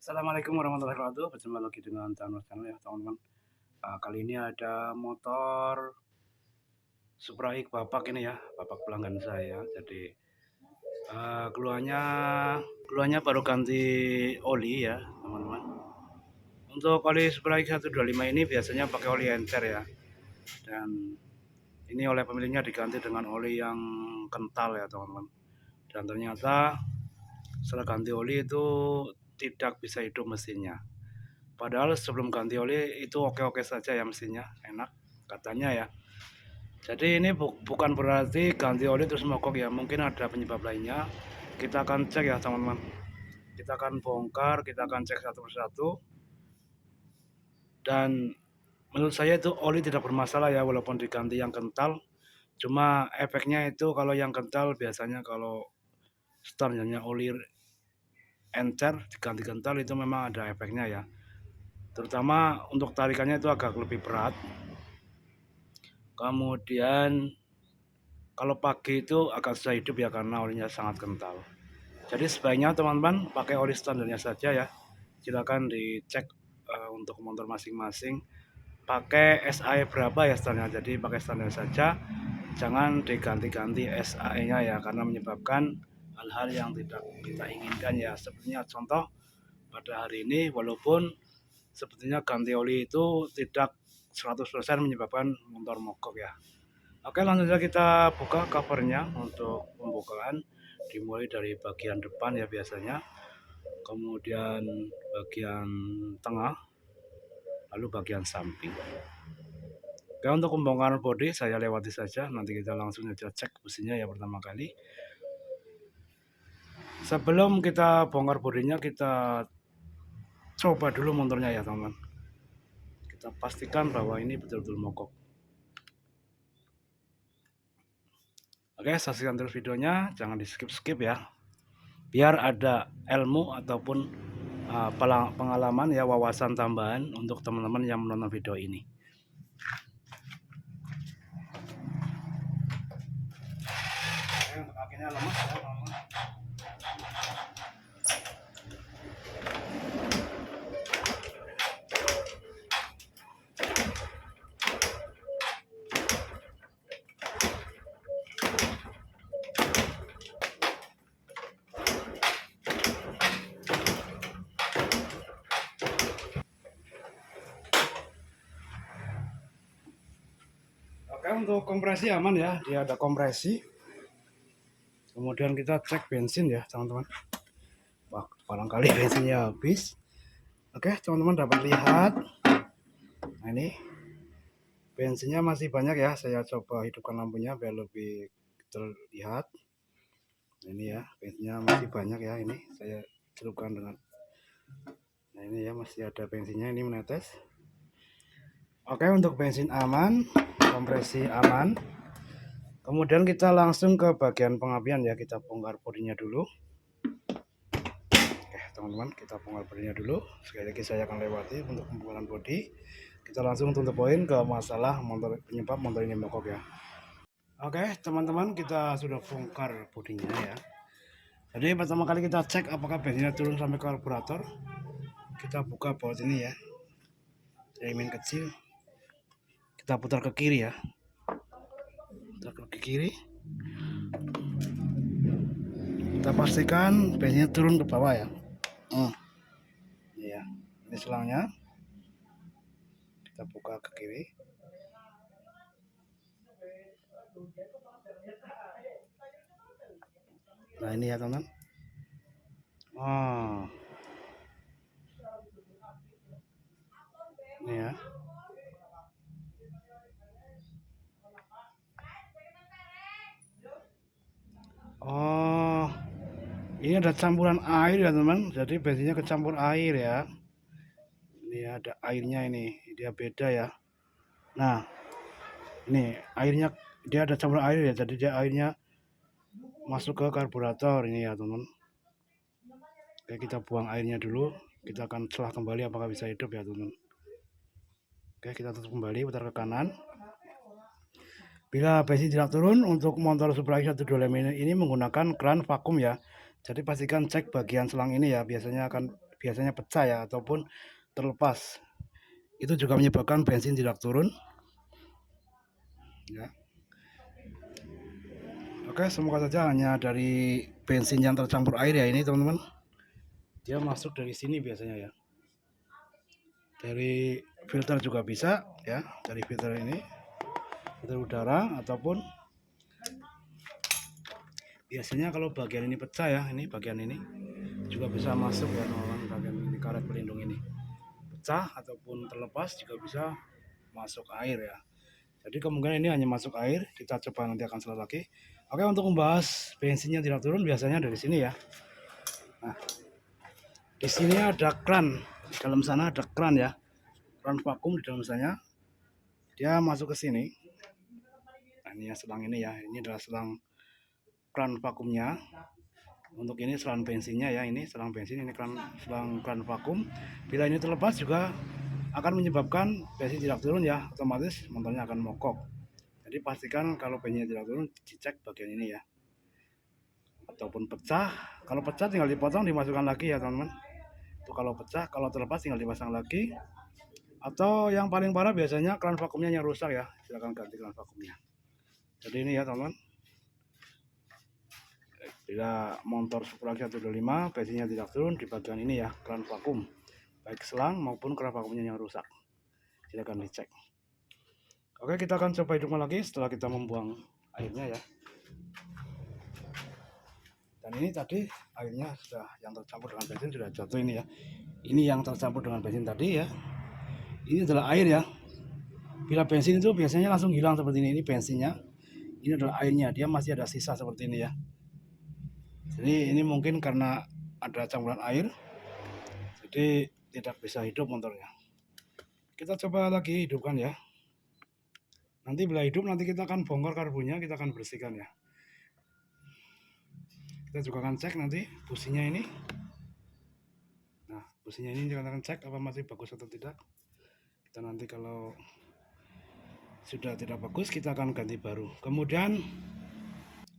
Assalamualaikum warahmatullahi wabarakatuh. Berjumpa lagi dengan Tanur Channel ya teman-teman. Kali ini ada motor Supra X Bapak ini ya, Bapak pelanggan saya. Jadi keluarnya baru ganti oli ya teman-teman. Untuk oli Supra X 125 ini biasanya pakai oli encer ya. Dan ini oleh pemiliknya diganti dengan oli yang kental ya teman-teman. Dan ternyata setelah ganti oli itu tidak bisa hidup mesinnya. Padahal sebelum ganti oli itu oke-oke saja ya mesinnya, enak katanya ya. Jadi ini bukan berarti ganti oli terus mogok ya, mungkin ada penyebab lainnya. Kita akan cek ya teman-teman. Kita akan bongkar, kita akan cek satu persatu. Dan menurut saya itu oli tidak bermasalah ya walaupun diganti yang kental. Cuma efeknya itu kalau yang kental biasanya kalau standarnya oli encer diganti kental itu memang ada efeknya ya. Terutama untuk tarikannya itu agak lebih berat. Kemudian kalau pagi itu agak susah hidup ya karena olinya sangat kental. Jadi sebaiknya teman-teman pakai oli standarnya saja ya. Silakan dicek untuk motor masing-masing. Pakai SAE berapa ya standarnya. Jadi pakai standar saja. Jangan diganti-ganti SAE-nya ya karena menyebabkan hal-hal yang tidak kita inginkan ya. Sepertinya contoh pada hari ini walaupun sebetulnya ganti oli itu tidak 100% menyebabkan motor mogok ya. Oke, langsung saja kita buka covernya untuk pembukaan. Dimulai dari bagian depan ya biasanya, kemudian bagian tengah, lalu bagian samping. Oke, untuk pembongkaran bodi saya lewati saja, nanti kita langsung saja cek mesinnya ya pertama kali. Sebelum kita bongkar bodinya, kita coba dulu motornya ya teman-teman. Kita pastikan bahwa ini betul-betul mogok. Oke, saksikan terus videonya, jangan di skip-skip ya. Biar ada ilmu ataupun pengalaman ya, wawasan tambahan untuk teman-teman yang menonton video ini. Kakinya lemas ya teman-teman. Oke, untuk kompresi aman ya, dia ada kompresi. Kemudian kita cek bensin ya teman-teman. Wah, barangkali bensinnya habis. Oke, teman-teman dapat lihat. Nah, ini bensinnya masih banyak ya. Saya coba hidupkan lampunya biar lebih terlihat. Ini ya, bensinnya masih banyak ya. Ini saya celupkan dengan. Nah, ini ya masih ada bensinnya, ini menetes. Oke, untuk bensin aman, kompresi aman. Kemudian kita langsung ke bagian pengapian ya, kita bongkar bodinya dulu. Oke teman-teman, kita bongkar bodinya dulu. Sekali lagi saya akan lewati untuk pembongkaran bodi. Kita langsung untuk poin ke masalah motor, penyebab motor ini mogok ya. Oke teman-teman, kita sudah bongkar bodinya ya. Jadi pertama kali kita cek apakah bensinnya turun sampai karburator. Kita buka baut ini ya, remain kecil. Kita putar ke kiri ya, putar ke kiri. Kita pastikan bensinnya turun ke bawah ya. Ya, ini selangnya. Kita buka ke kiri. Nah ini ya teman-teman. Ini ya. Oh, ini ada campuran air ya teman. Jadi bensinnya kecampur air ya. Ini ada airnya, ini dia beda ya. Nah ini airnya, dia ada campuran air ya. Jadi dia airnya masuk ke karburator ini ya teman. Oke, kita buang airnya dulu. Kita akan celah kembali apakah bisa hidup ya teman. Oke, kita tutup kembali, putar ke kanan. Bila bensin tidak turun, untuk motor Supra X 125 ini menggunakan kran vakum ya. Jadi pastikan cek bagian selang ini ya, biasanya akan biasanya pecah ya ataupun terlepas. Itu juga menyebabkan bensin tidak turun ya. Oke, semoga saja hanya dari bensin yang tercampur air ya ini teman-teman. Dia masuk dari sini biasanya ya. Dari filter juga bisa ya, dari filter ini, filter udara, ataupun biasanya kalau bagian ini pecah ya, ini bagian ini juga bisa masuk ya teman-teman, bagian ini karet pelindung ini pecah ataupun terlepas juga bisa masuk air ya. Jadi kemungkinan ini hanya masuk air, kita coba nanti akan selesai lagi. Oke, untuk membahas bensinnya tidak turun biasanya dari sini ya. Nah, di sini ada kran, di dalam sana ada kran ya, kran vakum di dalam sana. Dia masuk ke sini. Nah, ini ya selang ini ya, ini adalah selang kran vakumnya. Untuk ini selang bensinnya ya, ini selang bensin, ini selang kran vakum. Bila ini terlepas juga akan menyebabkan bensin tidak turun ya, otomatis motornya akan mogok. Jadi pastikan kalau bensinnya tidak turun, dicek bagian ini ya. Ataupun pecah, kalau pecah tinggal dipotong, dimasukkan lagi ya teman-teman. Itu kalau pecah, kalau terlepas tinggal dipasang lagi. Atau yang paling parah biasanya kran vakumnya yang rusak ya, silahkan ganti kran vakumnya. Jadi ini ya teman-teman, bila motor Supra 125 bensinnya tidak turun di bagian ini ya, kran vakum, baik selang maupun kran vakumnya yang rusak, silahkan dicek. Oke, kita akan coba hidupkan lagi setelah kita membuang airnya ya. Dan ini tadi airnya sudah yang tercampur dengan bensin sudah jatuh ini ya. Ini yang tercampur dengan bensin tadi ya. Ini adalah air ya. Bila bensin itu biasanya langsung hilang seperti ini bensinnya. Ini adalah airnya, dia masih ada sisa seperti ini ya. Jadi ini mungkin karena ada campuran air, jadi tidak bisa hidup motornya. Kita coba lagi hidupkan ya. Nanti bila hidup nanti kita akan bongkar karbunya, kita akan bersihkan ya. Kita juga akan cek nanti businya ini. Nah, businya ini kita akan cek apa masih bagus atau tidak. Kita nanti kalau sudah tidak bagus kita akan ganti baru. Kemudian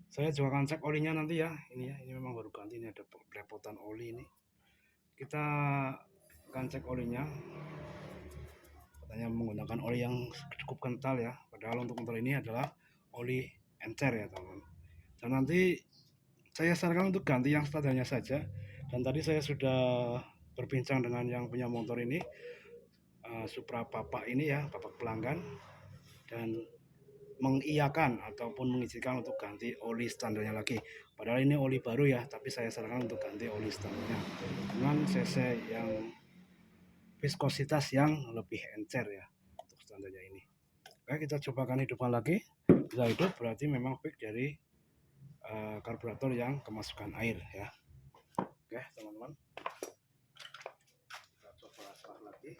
saya juga akan cek olinya nanti ya. Ini ya, ini memang baru ganti, ini ada belepotan oli ini. Kita akan cek olinya. Katanya menggunakan oli yang cukup kental ya, padahal untuk motor ini adalah oli encer ya teman-teman. Dan nanti saya sarankan untuk ganti yang standarnya saja. Dan tadi saya sudah berbincang dengan yang punya motor ini, Supra Bapak ini ya, Bapak pelanggan, dan mengiyakan ataupun mengizinkan untuk ganti oli standarnya lagi. Padahal ini oli baru ya, tapi saya sarankan untuk ganti oli standarnya dengan cc yang viskositas yang lebih encer ya untuk standarnya ini. Oke, kita cobakan hidupkan lagi. Bila hidup berarti memang fix dari karburator yang kemasukan air ya. Oke teman-teman, kita coba selah lagi.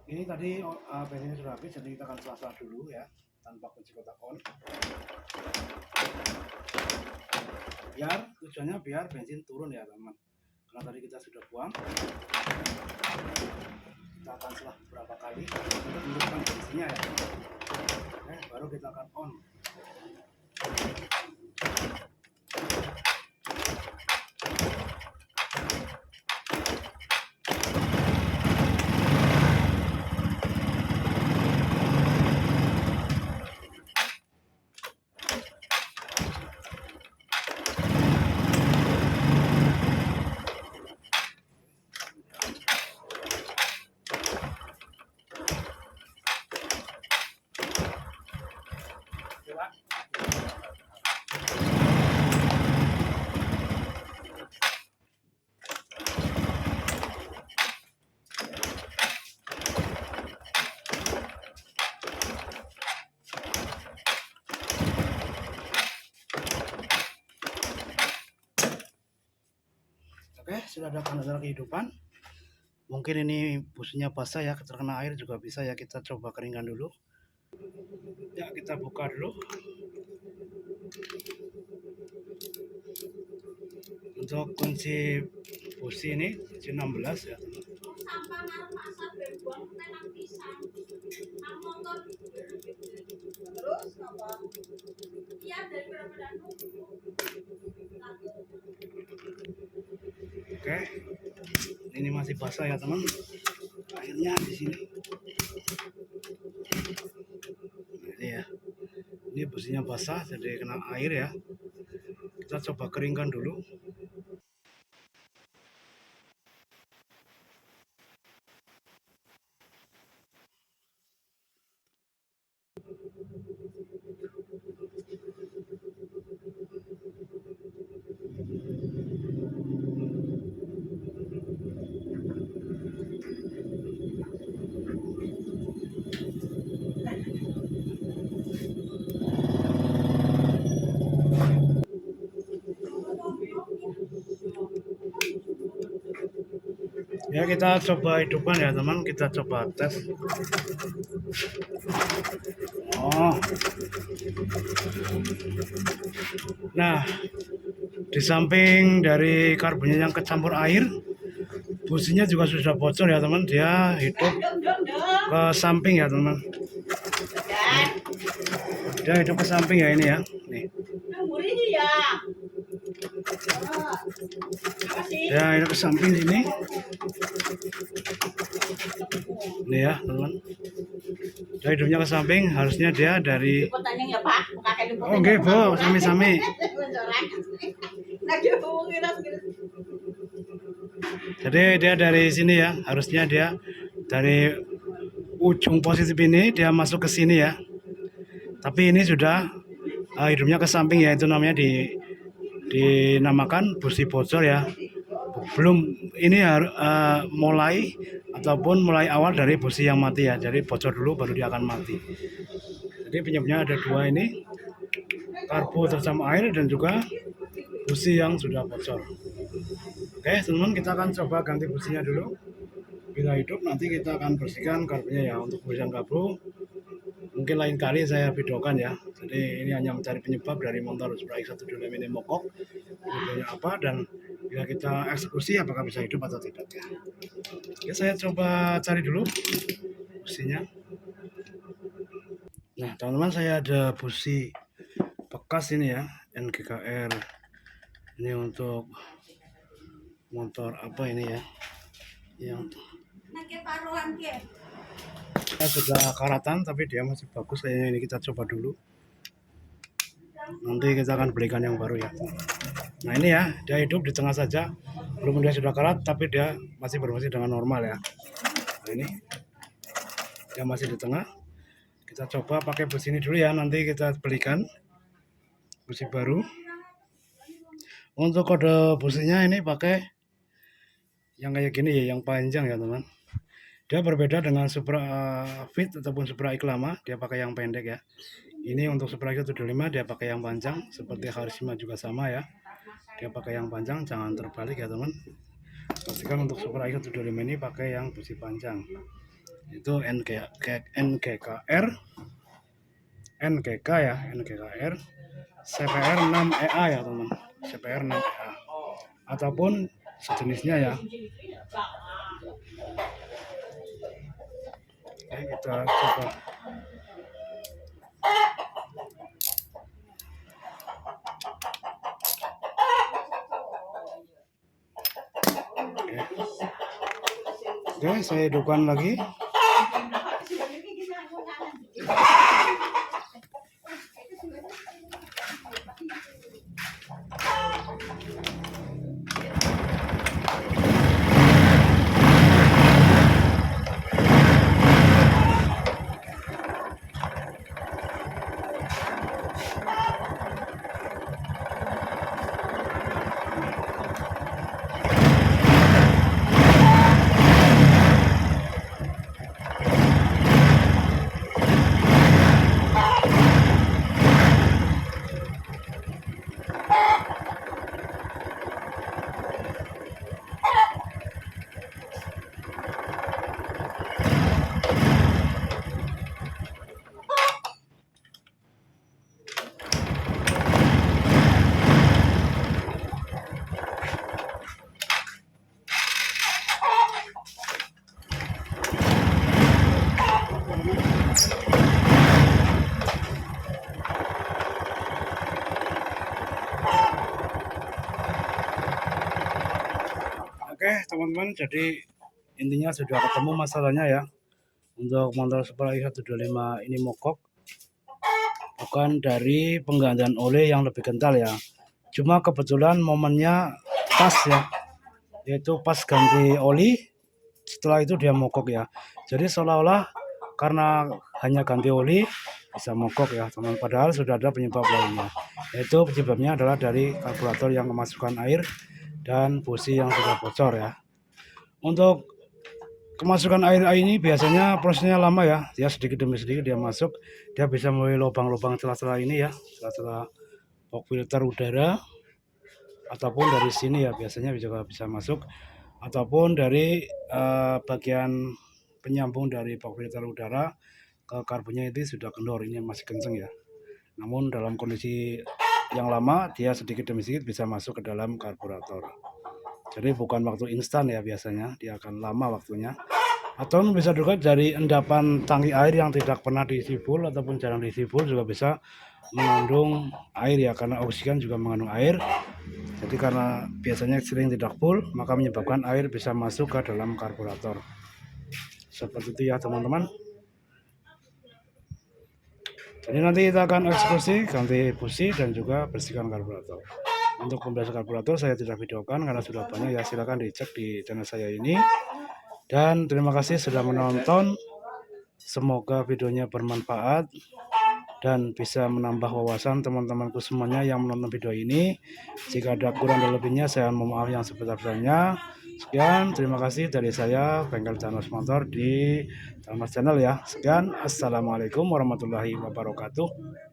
Ini tadi bensinnya sudah habis, jadi kita akan selah dulu ya tanpa kunci kotak on. Biar tujuannya biar bensin turun ya teman-teman. Karena tadi kita sudah buang, kita akan selah beberapa kali untuk menentukan bensinnya ya. Oke, baru kita akan on. Oke, sudah ada tanda-tanda kehidupan. Mungkin ini businya basah ya, terkena air juga bisa ya. Kita coba keringkan dulu. Ya, kita buka dulu. Untuk kunci busi ini kunci 16 ya. Oke, ini masih basah ya teman, airnya di sini. Ini ya, ini businya basah jadi kena air ya. Kita coba keringkan dulu. Ya kita coba hidupkan ya teman, kita coba tes. Oh, nah di samping dari karbonnya yang kecampur air, businya juga sudah bocor ya teman, dia hidup ke samping ya teman. Dia hidup ke samping ya ini ya. Nih. Ya ini ke samping sini. Nih ya teman. Dia hidupnya ke samping, harusnya dia dari. Oh oke bo, sami-sami. Jadi dia dari sini ya, harusnya dia dari ujung positif ini dia masuk ke sini ya. Tapi ini sudah hidupnya ke samping ya, itu namanya dinamakan busi bocor ya. Belum ini mulai ataupun mulai awal dari busi yang mati ya. Jadi bocor dulu baru dia akan mati. Jadi penyebabnya ada dua ini, karbo tercampur air dan juga busi yang sudah bocor. Oke teman-teman, kita akan coba ganti businya dulu. Bila hidup nanti kita akan bersihkan karbonnya ya. Untuk busi yang karbo mungkin lain kali saya videokan ya. Jadi ini hanya mencari penyebab dari motor Supra X125 ini mogok, penyebabnya apa, dan bila kita eksekusi apakah bisa hidup atau tidak ya. Oke, saya coba cari dulu businya. Nah teman-teman, saya ada busi bekas ini ya, NGKR. Ini untuk motor apa ini ya, yang sudah karatan tapi dia masih bagus kayaknya. Ini kita coba dulu, nanti kita akan belikan yang baru ya. Nah ini ya, dia hidup di tengah saja, belum dia sudah karat tapi dia masih berfungsi dengan normal ya. Nah ini dia masih di tengah. Kita coba pakai busi ini dulu ya, nanti kita belikan busi baru. Untuk kode businya ini pakai yang kayak gini ya, yang panjang ya teman. Dia berbeda dengan Supra Fit ataupun Supra X lama, dia pakai yang pendek ya. Ini untuk Supra X125 dia pakai yang panjang, seperti Karisma juga sama ya. Dia pakai yang panjang, jangan terbalik ya teman. Pastikan untuk Supra X125 ini pakai yang busi panjang. Itu NGKR ya, NGKR CPR 6EA ya teman, CPR 6EA ataupun sejenisnya ya. Oke, kita coba. Oke, saya hidupkan lagi. teman-teman, jadi intinya sudah ketemu masalahnya ya. Untuk motor Supra i125 ini mogok bukan dari penggantian oli yang lebih kental ya, cuma kebetulan momennya pas ya, yaitu pas ganti oli, setelah itu dia mogok ya. Jadi seolah-olah karena hanya ganti oli bisa mogok ya teman, padahal sudah ada penyebab lainnya, yaitu penyebabnya adalah dari karburator yang kemasukan air dan busi yang sudah bocor ya. Untuk kemasukan air ini biasanya prosesnya lama ya, dia sedikit demi sedikit dia masuk, dia bisa melalui lubang-lubang celah-celah ini ya, celah-celah box filter udara, ataupun dari sini ya biasanya juga bisa masuk, ataupun dari bagian penyambung dari box filter udara ke karbonnya itu sudah kendor, ini masih kenceng ya. Namun dalam kondisi yang lama dia sedikit demi sedikit bisa masuk ke dalam karburator. Jadi bukan waktu instan ya, biasanya dia akan lama waktunya. Atau bisa juga dari endapan tangki air yang tidak pernah diisi full ataupun jarang diisi full juga bisa mengandung air ya, karena oksigen juga mengandung air. Jadi karena biasanya sering tidak full, maka menyebabkan air bisa masuk ke dalam karburator. Seperti itu ya teman-teman. Jadi nanti kita akan eksekusi, ganti busi dan juga bersihkan karburator. Untuk pembebasan karburator saya tidak videokan karena sudah banyak ya, silahkan dicek di channel saya ini. Dan terima kasih sudah menonton, semoga videonya bermanfaat dan bisa menambah wawasan teman-temanku semuanya yang menonton video ini. Jika ada kurang dan lebihnya saya mohon maaf yang sebesar-besarnya. Sekian, terima kasih dari saya, Bengkel Canos Motor di Canos Channel ya. Sekian, assalamualaikum warahmatullahi wabarakatuh.